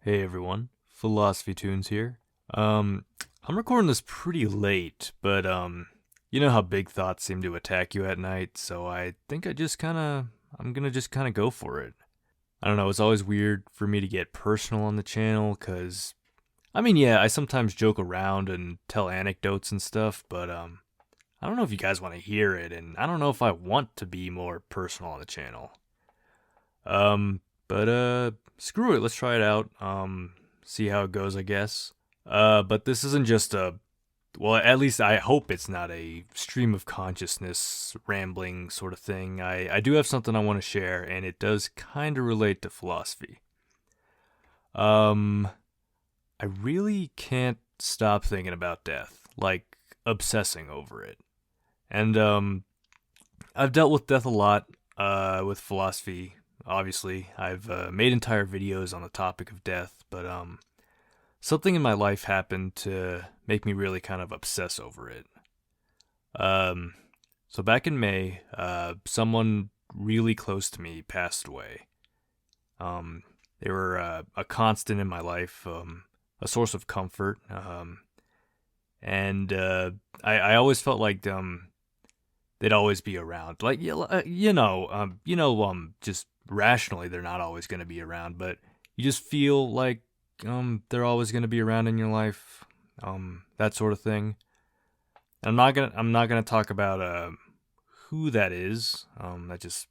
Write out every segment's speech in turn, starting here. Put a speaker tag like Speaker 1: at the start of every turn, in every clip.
Speaker 1: Hey everyone, Philosophy Tunes here. Um, I'm recording this pretty late, but you know how big thoughts seem to attack you at night, so I think I'm gonna just kind of go for it. I don't know, it's always weird for me to get personal on the channel, cause yeah, I sometimes joke around and tell anecdotes and stuff, but I don't know if you guys want to hear it, and I don't know if I want to be more personal on the channel. But screw it. Let's try it out. See how it goes, I guess. But this isn't just well, at least I hope it's not a stream of consciousness rambling sort of thing. I do have something I want to share, and it does kind of relate to philosophy. Um, I really can't stop thinking about death, like obsessing over it. And I've dealt with death a lot with philosophy. Obviously, I've made entire videos on the topic of death, but something in my life happened to make me really kind of obsess over it. Um, so back in May, someone really close to me passed away. Um, they were a constant in my life, a source of comfort, and I always felt like they'd always be around. Like just rationally they're not always going to be around, but you just feel like they're always going to be around in your life, that sort of thing. I'm not gonna talk about who that is. That just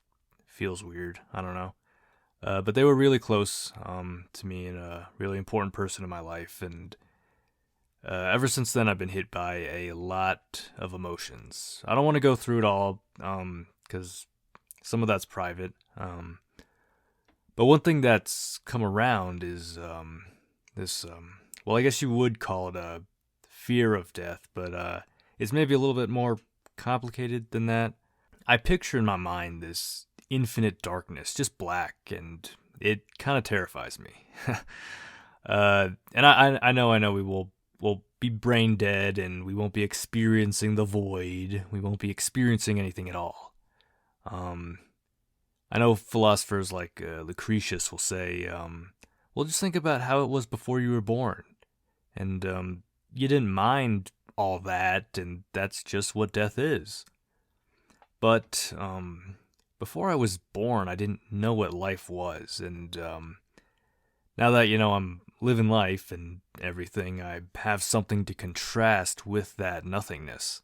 Speaker 1: feels weird. I don't know. But they were really close to me and a really important person in my life, and ever since then, I've been hit by a lot of emotions. I don't want to go through it all because some of that's private. But one thing that's come around is this. Well, I guess you would call it a fear of death, but it's maybe a little bit more complicated than that. I picture in my mind this infinite darkness, just black, and it kind of terrifies me. And I know we'll be brain dead, and we won't be experiencing the void. We won't be experiencing anything at all. Um, I know philosophers like Lucretius will say, well, just think about how it was before you were born. And you didn't mind all that, and that's just what death is. But before I was born, I didn't know what life was. And now that, I'm living life and everything, I have something to contrast with that nothingness.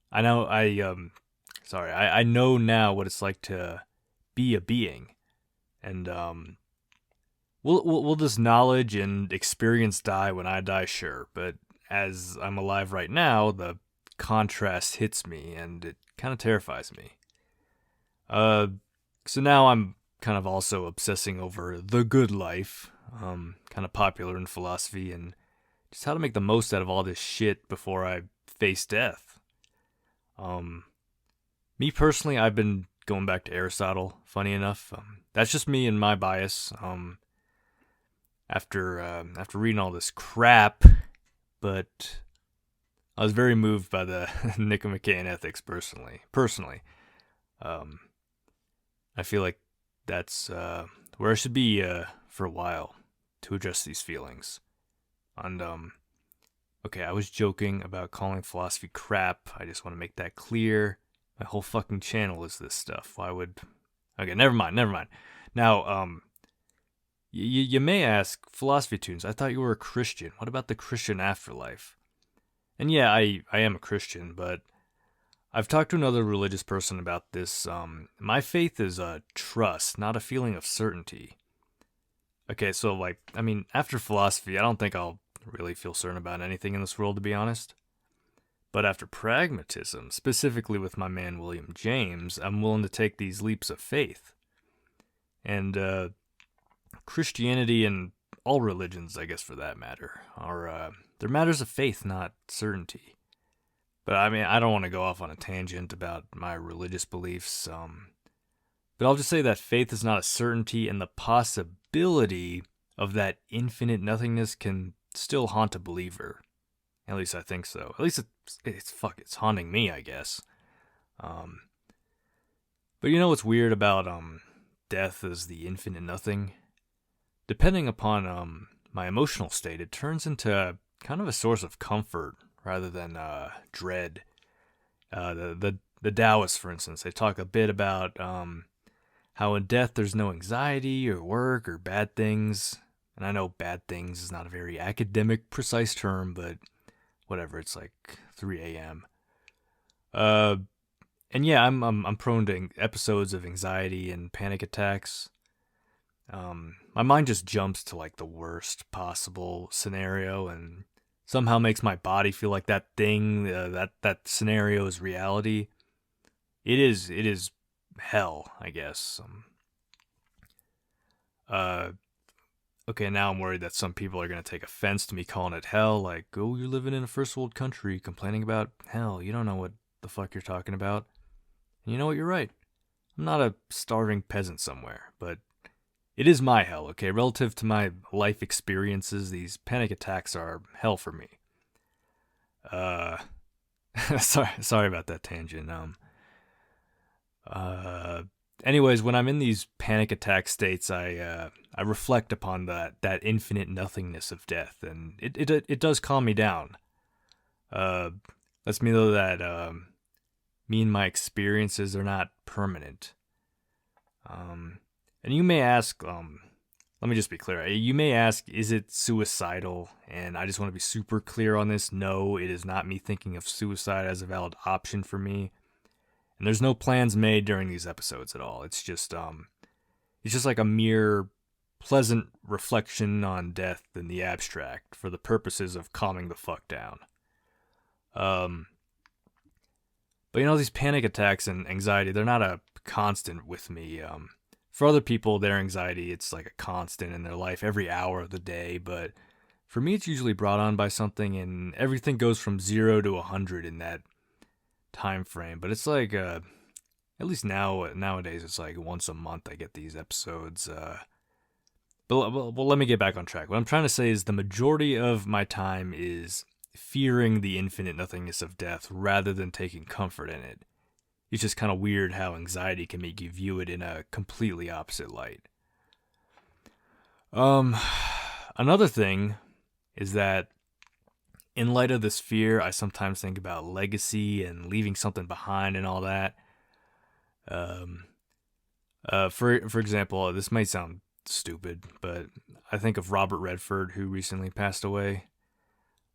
Speaker 1: I know, I know now what it's like to be a being. And will this knowledge and experience die when I die? Sure, but as I'm alive right now, the contrast hits me, and it kind of terrifies me. Uh, so now I'm kind of also obsessing over the good life, kind of popular in philosophy, and just how to make the most out of all this shit before I face death. Um, Me personally, I've been going back to Aristotle. Funny enough, that's just me and my bias. After reading all this crap, but I was very moved by the Nicomachean Ethics personally. Um, I feel like that's where I should be for a while to address these feelings. And okay, I was joking about calling philosophy crap. I just want to make that clear. My whole fucking channel is this stuff. Why would? Okay, never mind. Now, you may ask, Philosophy Tunes, I thought you were a Christian. What about the Christian afterlife? And yeah, I am a Christian, but I've talked to another religious person about this. My faith is a trust, not a feeling of certainty. Okay, so after philosophy, I don't think I'll really feel certain about anything in this world, to be honest. But after pragmatism, specifically with my man William James, I'm willing to take these leaps of faith. And Christianity and all religions, I guess for that matter, are they're matters of faith, not certainty. But I don't want to go off on a tangent about my religious beliefs. But I'll just say that faith is not a certainty, and the possibility of that infinite nothingness can still haunt a believer. At least I think so. At least it's haunting me, I guess. Um, but you know what's weird about death is the infinite nothing. Depending upon my emotional state, it turns into kind of a source of comfort rather than dread. The Taoists, for instance, they talk a bit about how in death there's no anxiety or work or bad things. And I know bad things is not a very academic, precise term, but whatever. It's like 3 a.m. And yeah, I'm prone to episodes of anxiety and panic attacks. My mind just jumps to like the worst possible scenario and somehow makes my body feel like that thing, that scenario is reality. It is hell, I guess. Okay, now I'm worried that some people are gonna take offense to me calling it hell. Like, oh, you're living in a first world country complaining about hell. You don't know what the fuck you're talking about. And you know what? You're right. I'm not a starving peasant somewhere, but it is my hell, okay? Relative to my life experiences, these panic attacks are hell for me. Uh, sorry about that tangent. Uh, Anyways, when I'm in these panic attack states, I reflect upon that infinite nothingness of death, and it does calm me down. Uh, Lets me know that me and my experiences are not permanent. And you may ask, let me just be clear. You may ask, is it suicidal? And I just want to be super clear on this. No, it is not me thinking of suicide as a valid option for me. And there's no plans made during these episodes at all. It's just like a mere pleasant reflection on death in the abstract for the purposes of calming the fuck down. But these panic attacks and anxiety, they're not a constant with me. For other people, their anxiety, it's like a constant in their life every hour of the day. But for me, it's usually brought on by something, and everything goes from 0 to 100 in that time frame. But it's like, at least nowadays, it's like once a month I get these episodes. But let me get back on track. What I'm trying to say is the majority of my time is fearing the infinite nothingness of death rather than taking comfort in it. It's just kind of weird how anxiety can make you view it in a completely opposite light. Another thing is that in light of this fear, I sometimes think about legacy and leaving something behind and all that. For example, this might sound stupid, but I think of Robert Redford, who recently passed away.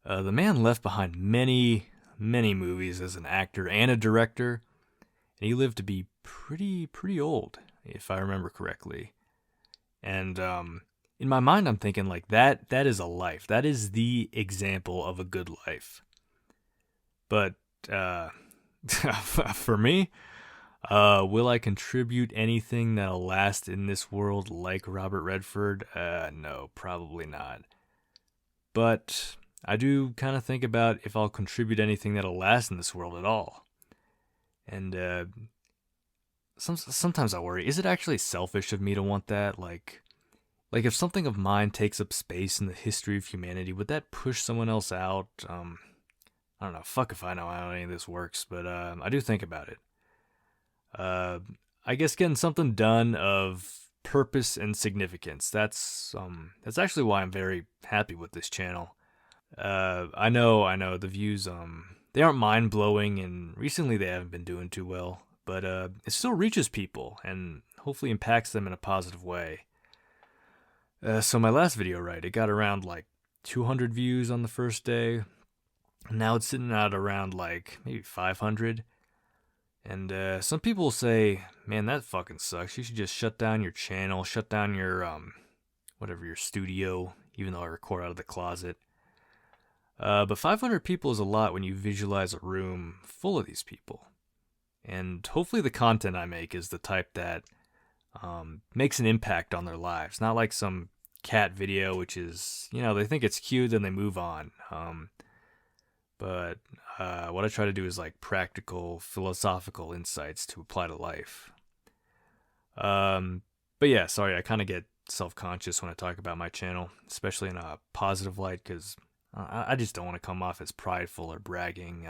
Speaker 1: The man left behind many, many movies as an actor and a director. And he lived to be pretty old, if I remember correctly. And in my mind, I'm thinking like that is a life. That is the example of a good life. But for me, will I contribute anything that'll last in this world like Robert Redford? No, probably not. But I do kind of think about if I'll contribute anything that'll last in this world at all. And sometimes I worry, is it actually selfish of me to want that? Like if something of mine takes up space in the history of humanity, would that push someone else out? I don't know. Fuck if I know how any of this works, but I do think about it. I guess getting something done of purpose and significance. That's actually why I'm very happy with this channel. I know the views they aren't mind-blowing, and recently they haven't been doing too well, but it still reaches people and hopefully impacts them in a positive way. So my last video, right, it got around like 200 views on the first day, and now it's sitting at around like maybe 500. And some people say, man, that fucking sucks. You should just shut down your channel, shut down your your studio, even though I record out of the closet. But 500 people is a lot when you visualize a room full of these people. And hopefully the content I make is the type that makes an impact on their lives. Not like some cat video, which is, they think it's cute, then they move on. But what I try to do is like practical, philosophical insights to apply to life. But yeah, sorry, I kind of get self-conscious when I talk about my channel, especially in a positive light, because I just don't want to come off as prideful or bragging.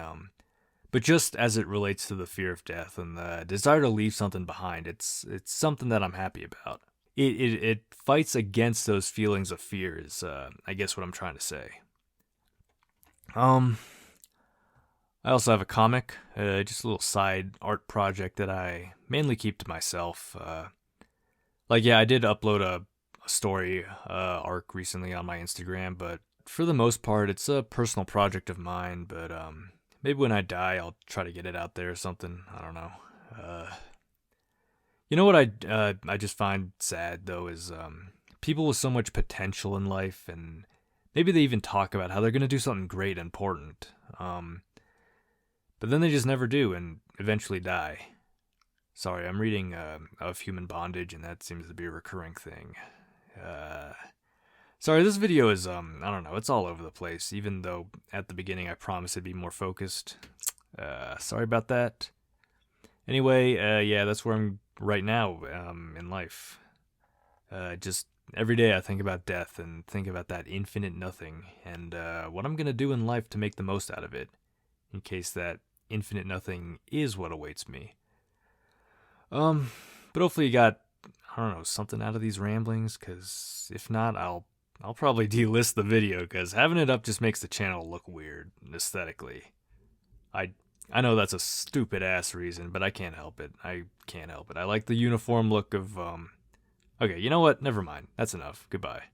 Speaker 1: But just as it relates to the fear of death and the desire to leave something behind, it's something that I'm happy about. it fights against those feelings of fear is I guess what I'm trying to say. Um, I also have a comic, just a little side art project that I mainly keep to myself. Yeah, I did upload a story arc recently on my Instagram, but for the most part, it's a personal project of mine. But maybe when I die, I'll try to get it out there or something. I don't know. Uh, you know what I just find sad though is people with so much potential in life, and maybe they even talk about how they're gonna do something great and important. But then they just never do, and eventually die. Sorry, I'm reading of Human Bondage, and that seems to be a recurring thing. Uh, Sorry, this video is I don't know, it's all over the place. Even though at the beginning I promised it'd be more focused. Sorry about that. Anyway, yeah, that's where I'm right now in life. Just every day I think about death and think about that infinite nothing and what I'm gonna do in life to make the most out of it, in case that infinite nothing is what awaits me. Um, but hopefully you got, I don't know, something out of these ramblings, cause if not, I'll probably delist the video, cause having it up just makes the channel look weird aesthetically. I I know that's a stupid ass reason, but I can't help it. I can't help it. I like the uniform look of Okay, you know what? Never mind. That's enough. Goodbye.